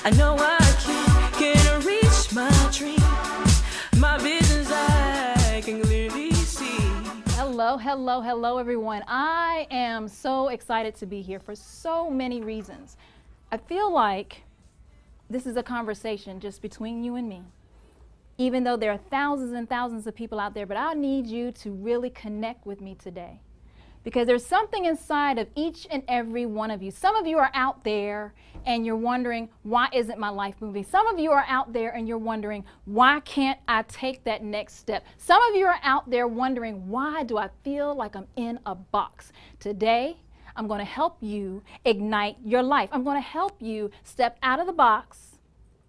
I know I can reach my dream. My visions I can clearly see. Hello, everyone. I am so excited to be here for so many reasons. I feel like this is a conversation just between you and me. Even though there are thousands and thousands of people out there, but I need you to really connect with me today. Because there's something inside of each and every one of you. Some of you are out there and you're wondering, why isn't my life moving? Some of you are out there and you're wondering, why can't I take that next step? Some of you are out there wondering, why do I feel like I'm in a box? Today, I'm going to help you ignite your life. I'm going to help you step out of the box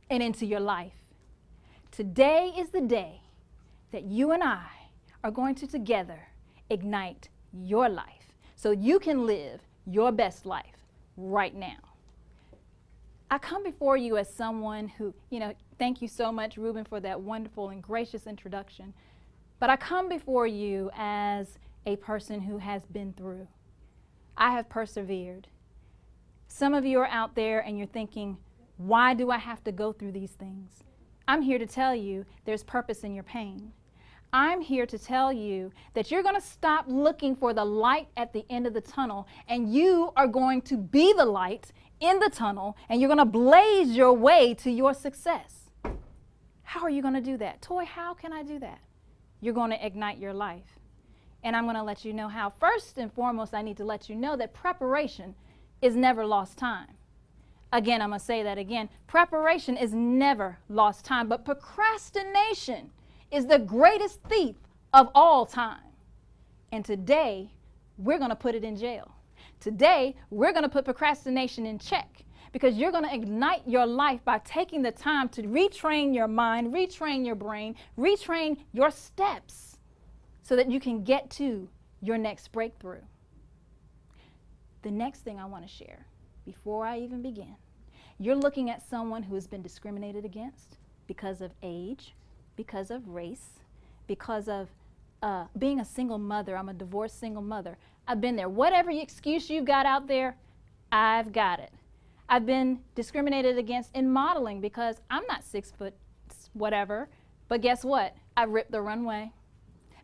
and into your life. Today is the day that you and I are going to together ignite your life so you can live your best life right now. I come before you as someone who, thank you so much, Ruben, for that wonderful and gracious introduction. But I come before you as a person who has been through. I have persevered. Some of you are out there and you're thinking, why do I have to go through these things? I'm here to tell you there's purpose in your pain. I'm here to tell you that you're going to stop looking for the light at the end of the tunnel, and you are going to be the light in the tunnel, and you're going to blaze your way to your success. How are you going to do that? Toy, how can I do that? You're going to ignite your life. And I'm going to let you know how. First and foremost, I need to let you know that preparation is never lost time. Again, I'm going to say that again. Preparation is never lost time, but procrastination is the greatest thief of all time. And today, we're going to put it in jail. Today, we're going to put procrastination in check, because you're going to ignite your life by taking the time to retrain your mind, retrain your brain, retrain your steps so that you can get to your next breakthrough. The next thing I want to share before I even begin, you're looking at someone who has been discriminated against because of age, because of race, because of being a single mother. I'm a divorced single mother. I've been there. Whatever excuse you've got out there, I've got it. I've been discriminated against in modeling because I'm not 6 foot whatever, but guess what? I ripped the runway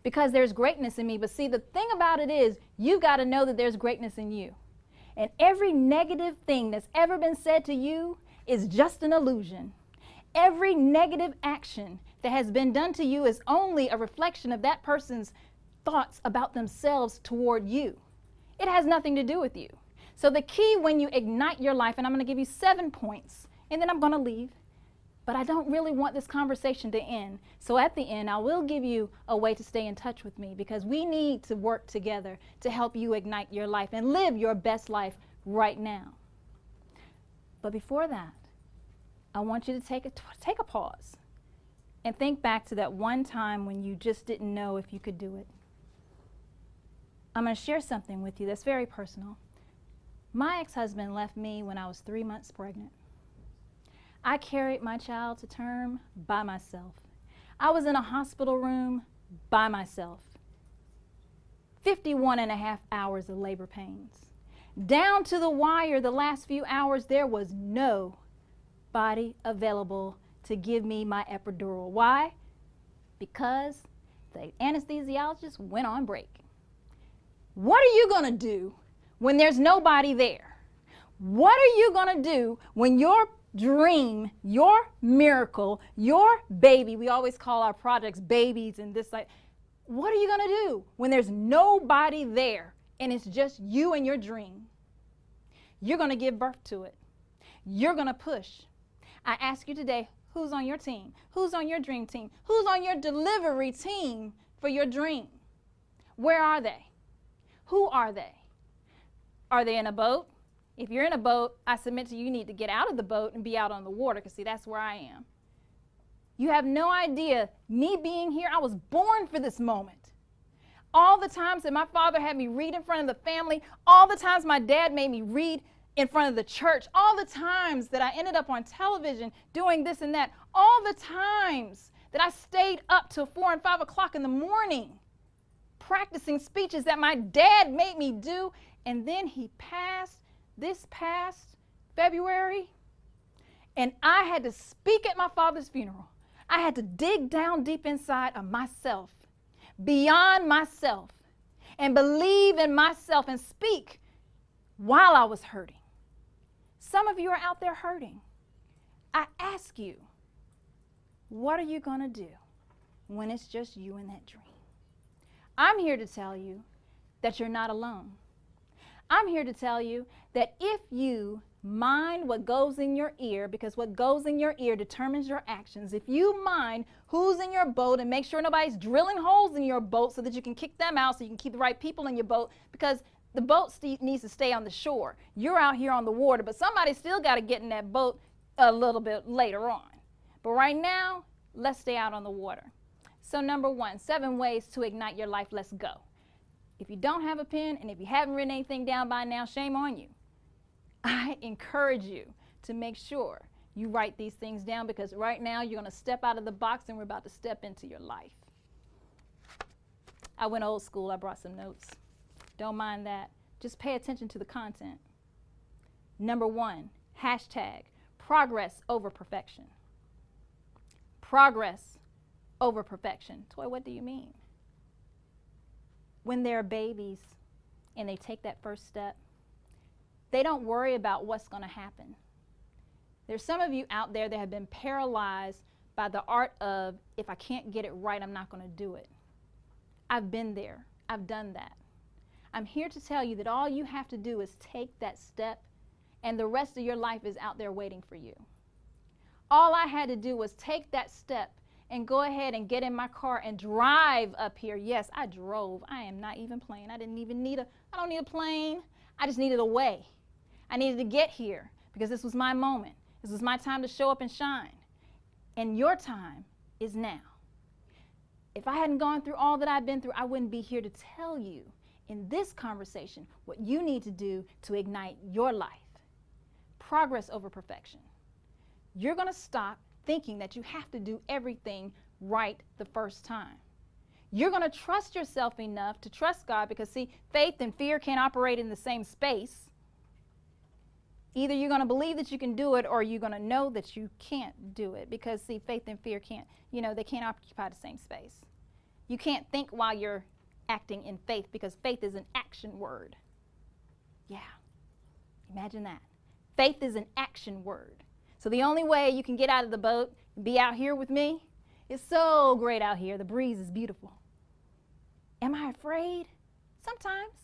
because there's greatness in me. But see, the thing about it is, you've got to know that there's greatness in you. And every negative thing that's ever been said to you is just an illusion. Every negative action that has been done to you is only a reflection of that person's thoughts about themselves toward you. It has nothing to do with you. So the key when you ignite your life, and I'm going to give you 7 points, and then I'm going to leave, but I don't really want this conversation to end. So at the end, I will give you a way to stay in touch with me, because we need to work together to help you ignite your life and live your best life right now. But before that, I want you to take a pause and think back to that one time when you just didn't know if you could do it. I'm going to share something with you that's very personal. My ex-husband left me when I was 3 months pregnant. I carried my child to term by myself. I was in a hospital room by myself. 51.5 hours of labor pains. Down to the wire, the last few hours, there was no body available to give me my epidural. Why? Because the anesthesiologist went on break. What are you going to do when there's nobody there? What are you going to do when your dream, your miracle, your baby, we always call our projects babies and this, like, what are you going to do when there's nobody there and it's just you and your dream? You're going to give birth to it. You're going to push. I ask you today, who's on your team? Who's on your dream team? Who's on your delivery team for your dream? Where are they? Who are they? Are they in a boat? If you're in a boat, I submit to you, you need to get out of the boat and be out on the water, because see, that's where I am. You have no idea, me being here, I was born for this moment. All the times that my father had me read in front of the family, all the times my dad made me read in front of the church, all the times that I ended up on television doing this and that, all the times that I stayed up till 4 and 5 o'clock in the morning practicing speeches that my dad made me do, and then he passed this past February, and I had to speak at my father's funeral. I had to dig down deep inside of myself, beyond myself, and believe in myself and speak while I was hurting. Some of you are out there hurting. I ask you, what are you going to do when it's just you and that dream? I'm here to tell you that you're not alone. I'm here to tell you that if you mind what goes in your ear, because what goes in your ear determines your actions, if you mind who's in your boat and make sure nobody's drilling holes in your boat so that you can kick them out so you can keep the right people in your boat, because the boat needs to stay on the shore. You're out here on the water, but somebody still got to get in that boat a little bit later on. But right now, let's stay out on the water. So number 1, 7 ways to ignite your life. Let's go. If you don't have a pen and if you haven't written anything down by now, shame on you. I encourage you to make sure you write these things down, because right now you're going to step out of the box and we're about to step into your life. I went old school. I brought some notes. Don't mind that. Just pay attention to the content. Number 1, hashtag progress over perfection. Progress over perfection. Toy, what do you mean? When they're babies and they take that first step, they don't worry about what's going to happen. There's some of you out there that have been paralyzed by the art of, if I can't get it right, I'm not going to do it. I've been there. I've done that. I'm here to tell you that all you have to do is take that step, and the rest of your life is out there waiting for you. All I had to do was take that step and go ahead and get in my car and drive up here. Yes, I drove. I am not even playing. I don't need a plane. I just needed a way. I needed to get here because this was my moment. This was my time to show up and shine. And your time is now. If I hadn't gone through all that I've been through, I wouldn't be here to tell you in this conversation what you need to do to ignite your life. Progress over perfection. You're going to stop thinking that you have to do everything right the first time. You're going to trust yourself enough to trust God, because see, faith and fear can't operate in the same space. Either you're going to believe that you can do it, or you're going to know that you can't do it, because see, faith and fear can't, they can't occupy the same space. You can't think while you're acting in faith, because faith is an action word. Yeah, imagine that. Faith is an action word. So the only way you can get out of the boat and be out here with me, it's so great out here. The breeze is beautiful. Am I afraid? Sometimes.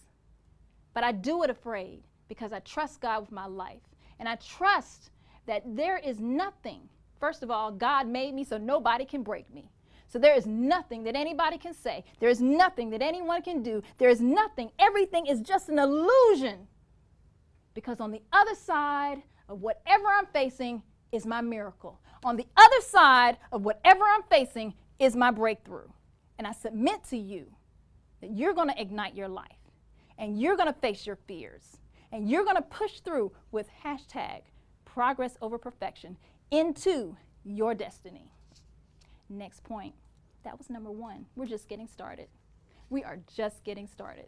But I do it afraid because I trust God with my life. And I trust that there is nothing. First of all, God made me so nobody can break me. So there is nothing that anybody can say. There is nothing that anyone can do. There is nothing. Everything is just an illusion. Because on the other side of whatever I'm facing is my miracle. On the other side of whatever I'm facing is my breakthrough. And I submit to you that you're going to ignite your life, and you're going to face your fears, and you're going to push through with hashtag progress over perfection into your destiny. Next point. That was number 1. We're just getting started. We are just getting started.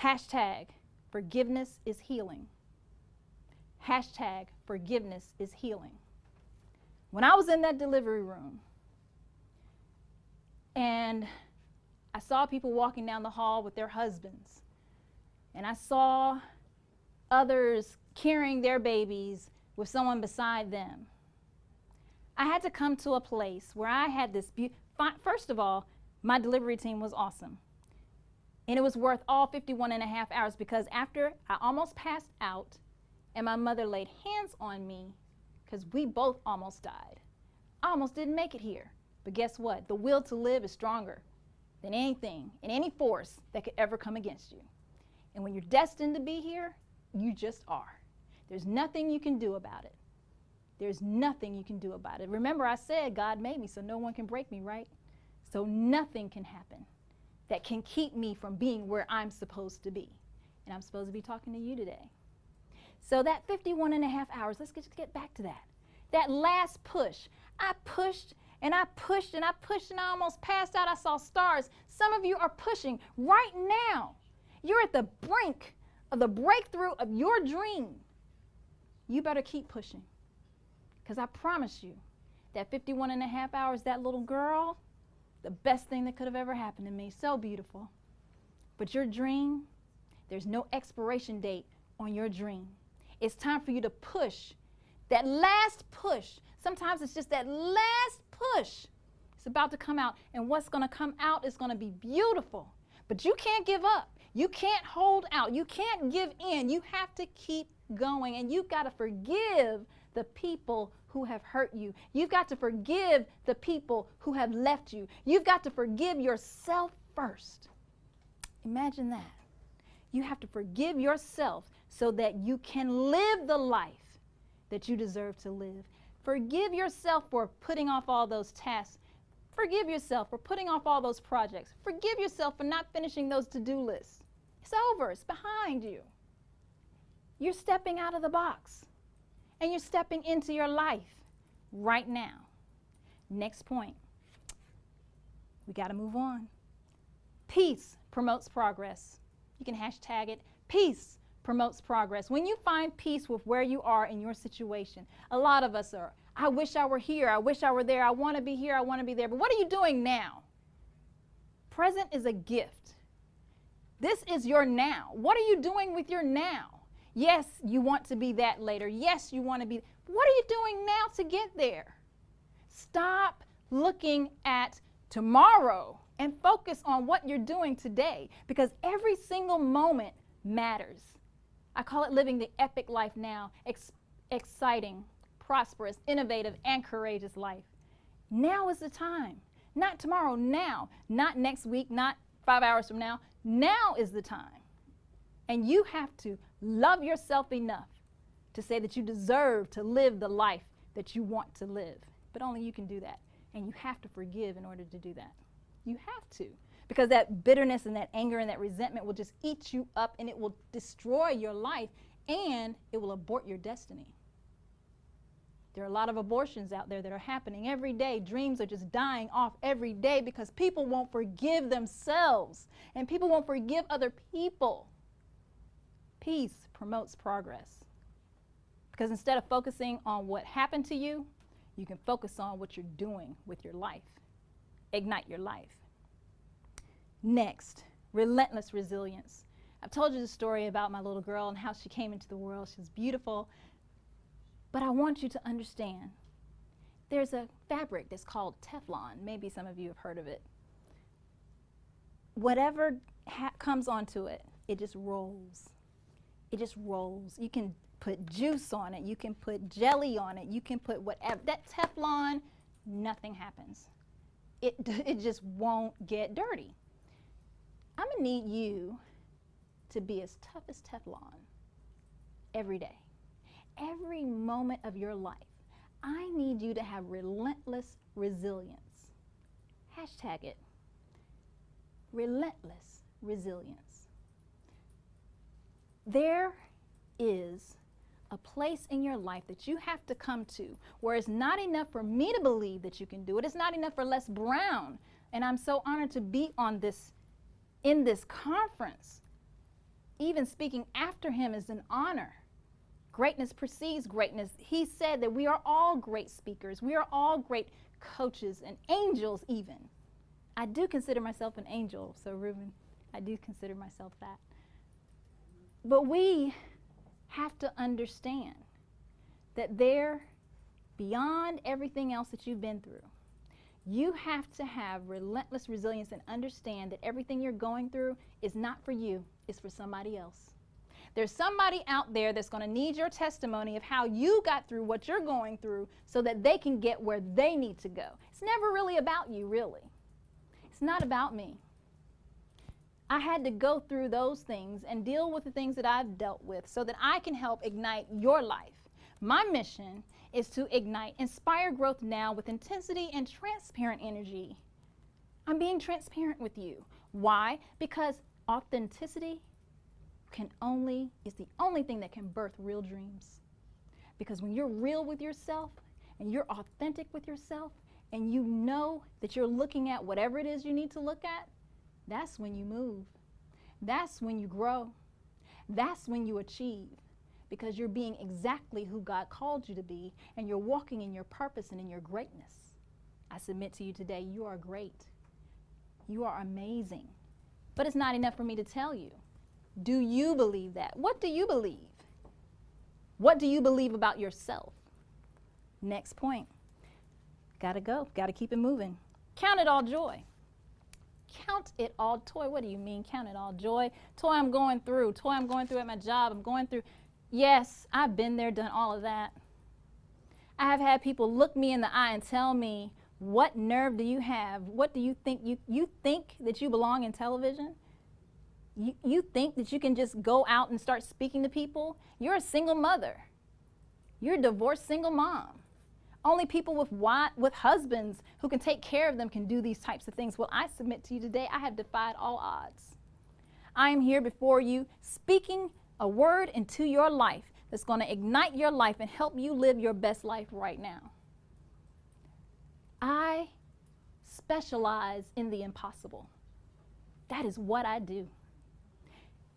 Hashtag forgiveness is healing. Hashtag forgiveness is healing. When I was in that delivery room and I saw people walking down the hall with their husbands, and I saw others carrying their babies with someone beside them, I had to come to a place where I had this first of all, my delivery team was awesome. And it was worth all 51 and a half hours, because after I almost passed out and my mother laid hands on me, because we both almost died. I almost didn't make it here. But guess what? The will to live is stronger than anything and any force that could ever come against you. And when you're destined to be here, you just are. There's nothing you can do about it. There's nothing you can do about it. Remember, I said God made me so no one can break me, right? So nothing can happen. that can keep me from being where I'm supposed to be. And I'm supposed to be talking to you today. So that 51 and a half hours, let's get back to that. That last push, I pushed and I pushed and I pushed and I almost passed out. I saw stars. Some of you are pushing right now. You're at the brink of the breakthrough of your dream. You better keep pushing, because I promise you that 51 and a half hours, that little girl, the best thing that could have ever happened to me. So beautiful. But your dream, there's no expiration date on your dream. It's time for you to push. That last push. Sometimes it's just that last push. It's about to come out. And what's going to come out is going to be beautiful. But you can't give up. You can't hold out. You can't give in. You have to keep going. And you've got to forgive the people who have hurt you. You've got to forgive the people who have left you. You've got to forgive yourself first. Imagine that. You have to forgive yourself so that you can live the life that you deserve to live. Forgive yourself for putting off all those tasks. Forgive yourself for putting off all those projects. Forgive yourself for not finishing those to-do lists. It's over. It's behind you. You're stepping out of the box, and you're stepping into your life right now. Next point. We got to move on. Peace promotes progress. You can hashtag it. Peace promotes progress. When you find peace with where you are in your situation, a lot of us are, I wish I were here. I wish I were there. I want to be here. I want to be there. But what are you doing now? Present is a gift. This is your now. What are you doing with your now? Yes, you want to be that later. Yes, you want to be. What are you doing now to get there? Stop looking at tomorrow and focus on what you're doing today, because every single moment matters. I call it living the epic life now, exciting, prosperous, innovative, and courageous life. Now is the time. Not tomorrow, now. Not next week, not 5 hours from now. Now is the time. And you have to love yourself enough to say that you deserve to live the life that you want to live. But only you can do that. And you have to forgive in order to do that. You have to. Because that bitterness and that anger and that resentment will just eat you up, and it will destroy your life, and it will abort your destiny. There are a lot of abortions out there that are happening every day. Dreams are just dying off every day because people won't forgive themselves, and people won't forgive other people. Peace promotes progress. Because instead of focusing on what happened to you, you can focus on what you're doing with your life. Ignite your life. Next, relentless resilience. I've told you the story about my little girl and how she came into the world. She was beautiful. But I want you to understand, there's a fabric that's called Teflon. Maybe some of you have heard of it. Whatever comes onto it, it just rolls. It just rolls. You can put juice on it. You can put jelly on it. You can put whatever. That Teflon, nothing happens. It just won't get dirty. I'm going to need you to be as tough as Teflon every day. Every moment of your life, I need you to have relentless resilience. Hashtag it. Relentless resilience. There is a place in your life that you have to come to where it's not enough for me to believe that you can do it. It's not enough for Les Brown. And I'm so honored to be on this, in this conference. Even speaking after him is an honor. Greatness precedes greatness. He said that we are all great speakers. We are all great coaches and angels even. I do consider myself an angel, so Reuben, I do consider myself that. But we have to understand that there, beyond everything else that you've been through, you have to have relentless resilience and understand that everything you're going through is not for you, it's for somebody else. There's somebody out there that's going to need your testimony of how you got through what you're going through so that they can get where they need to go. It's never really about you, really. It's not about me. I had to go through those things and deal with the things that I've dealt with so that I can help ignite your life. My mission is to inspire growth now with intensity and transparent energy. I'm being transparent with you. Why? Because authenticity is the only thing that can birth real dreams. Because when you're real with yourself and you're authentic with yourself and you know that you're looking at whatever it is you need to look at, that's when you move. That's when you grow. That's when you achieve. Because you're being exactly who God called you to be, and you're walking in your purpose and in your greatness. I submit to you today, you are great. You are amazing. But it's not enough for me to tell you. Do you believe that? What do you believe? What do you believe about yourself? Next point. Gotta go. Gotta keep it moving. Count it all joy. Count it all joy. What do you mean, count it all joy? Toy I'm going through. Toy I'm going through at my job. I'm going through. Yes, I've been there, done all of that. I have had people look me in the eye and tell me, what nerve do you have? What do you think? You think that you belong in television? You think that you can just go out and start speaking to people? You're a single mother. You're a divorced single mom. Only people with husbands who can take care of them can do these types of things. Well, I submit to you today, I have defied all odds. I am here before you speaking a word into your life that's going to ignite your life and help you live your best life right now. I specialize in the impossible. That is what I do.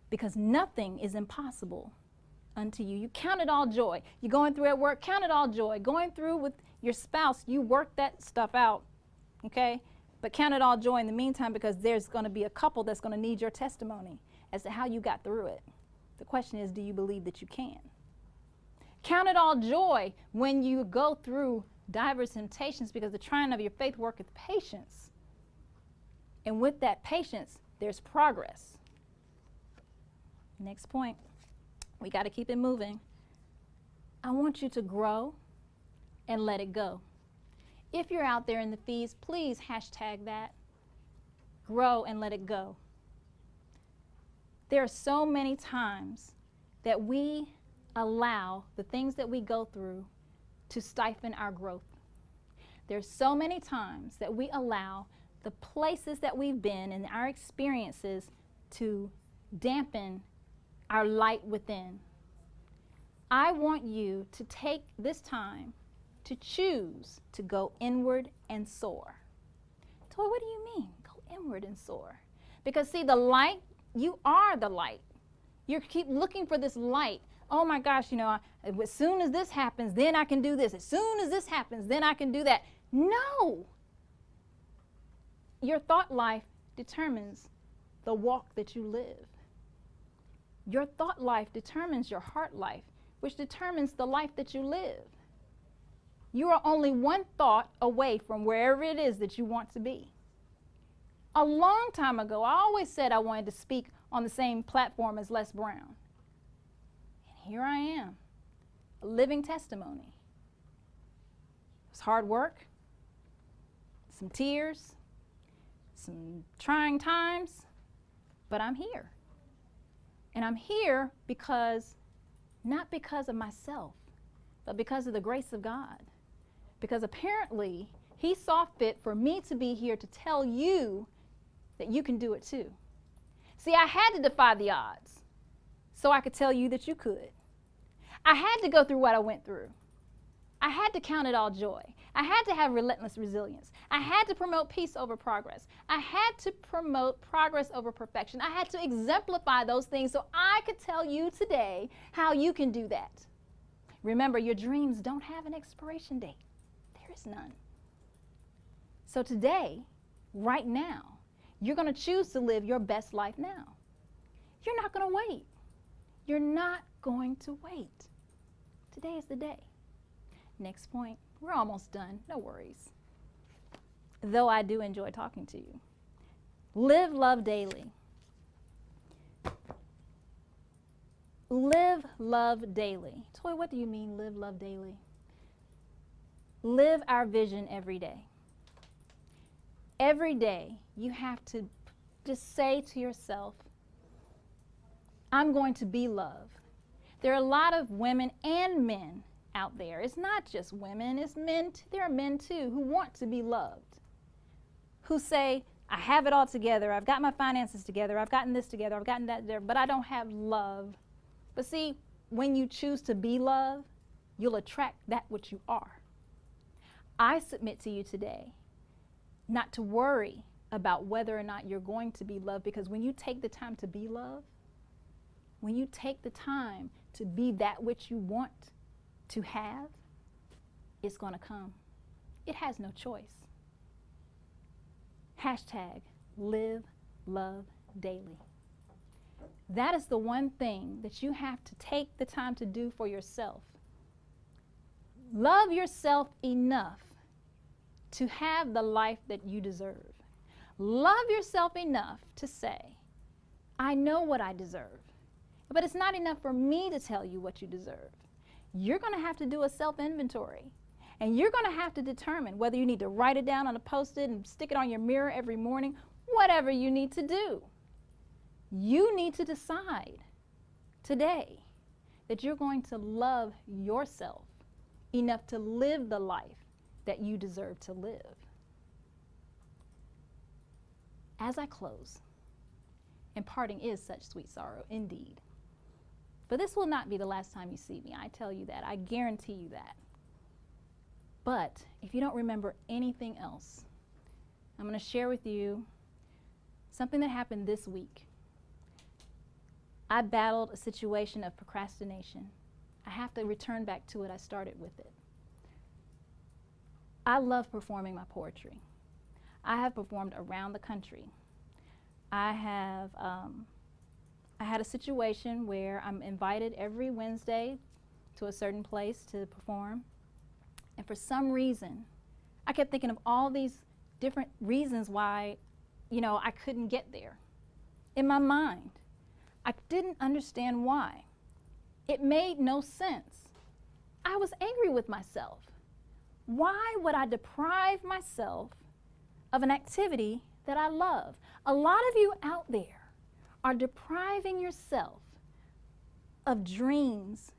Because nothing is impossible unto you. You count it all joy. You're going through at work, count it all joy. Going through with your spouse, you work that stuff out, okay? But count it all joy in the meantime, because there's going to be a couple that's going to need your testimony as to how you got through it. The question is, do you believe that you can? Count it all joy when you go through diverse temptations, because the trying of your faith worketh patience. And with that patience, there's progress. Next point. We got to keep it moving. I want you to grow and let it go. If you're out there in the feeds, please hashtag that. Grow and let it go. There are so many times that we allow the things that we go through to stifle our growth. There's so many times that we allow the places that we've been and our experiences to dampen our light within. I want you to take this time to choose to go inward and soar. Toy, what do you mean? Go inward and soar. Because see, the light, you are the light. You keep looking for this light. Oh my gosh, as soon as this happens, then I can do this. As soon as this happens, then I can do that. No. Your thought life determines the walk that you live. Your thought life determines your heart life, which determines the life that you live. You are only one thought away from wherever it is that you want to be. A long time ago, I always said I wanted to speak on the same platform as Les Brown. And here I am, a living testimony. It was hard work, some tears, some trying times, but I'm here. And I'm here because, not because of myself, but because of the grace of God. Because apparently, He saw fit for me to be here to tell you that you can do it too. See, I had to defy the odds so I could tell you that you could. I had to go through what I went through. I had to count it all joy. I had to have relentless resilience. I had to promote peace over progress. I had to promote progress over perfection. I had to exemplify those things so I could tell you today how you can do that. Remember, your dreams don't have an expiration date. There is none. So today, right now, you're going to choose to live your best life now. You're not going to wait. You're not going to wait. Today is the day. Next point. We're almost done. No worries. Though I do enjoy talking to you. Live love daily. Live love daily. Toy, what do you mean live love daily? Live our vision every day. Every day you have to just say to yourself, I'm going to be love. There are a lot of women and men out there. It's not just women, it's men. There are men too who want to be loved, who say, I have it all together. I've got my finances together. I've gotten this together. I've gotten that there, but I don't have love. But see, when you choose to be love, you'll attract that which you are. I submit to you today not to worry about whether or not you're going to be loved, because when you take the time to be love, when you take the time to be that which you want to have, it's going to come. It has no choice. Hashtag live, love, daily. That is the one thing that you have to take the time to do for yourself. Love yourself enough to have the life that you deserve. Love yourself enough to say, I know what I deserve, but it's not enough for me to tell you what you deserve. You're going to have to do a self-inventory, and you're going to have to determine whether you need to write it down on a Post-it and stick it on your mirror every morning, whatever you need to do. You need to decide today that you're going to love yourself enough to live the life that you deserve to live. As I close, and parting is such sweet sorrow indeed, but this will not be the last time you see me. I tell you that. I guarantee you that. But if you don't remember anything else, I'm going to share with you something that happened this week. I battled a situation of procrastination. I have to return back to it. I started with it. I love performing my poetry. I have performed around the country. I had a situation where I'm invited every Wednesday to a certain place to perform. And for some reason, I kept thinking of all these different reasons why, I couldn't get there. In my mind, I didn't understand why. It made no sense. I was angry with myself. Why would I deprive myself of an activity that I love? A lot of you out there are depriving yourself of dreams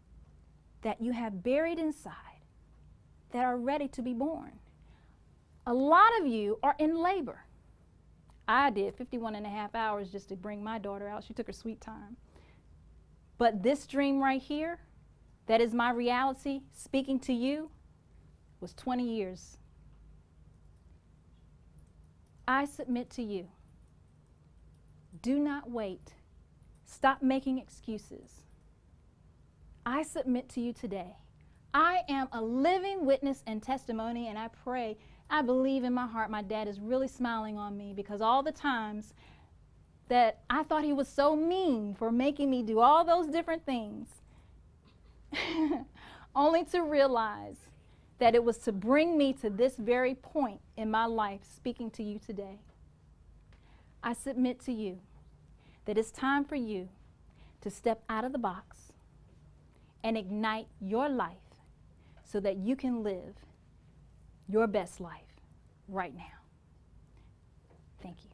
that you have buried inside that are ready to be born. A lot of you are in labor. I did 51 and a half hours just to bring my daughter out. She took her sweet time. But this dream right here, that is my reality speaking to you, was 20 years. I submit to you, do not wait. Stop making excuses. I submit to you today. I am a living witness and testimony, and I pray, I believe in my heart my dad is really smiling on me, because all the times that I thought he was so mean for making me do all those different things, only to realize that it was to bring me to this very point in my life speaking to you today. I submit to you that it's time for you to step out of the box and ignite your life so that you can live your best life right now. Thank you.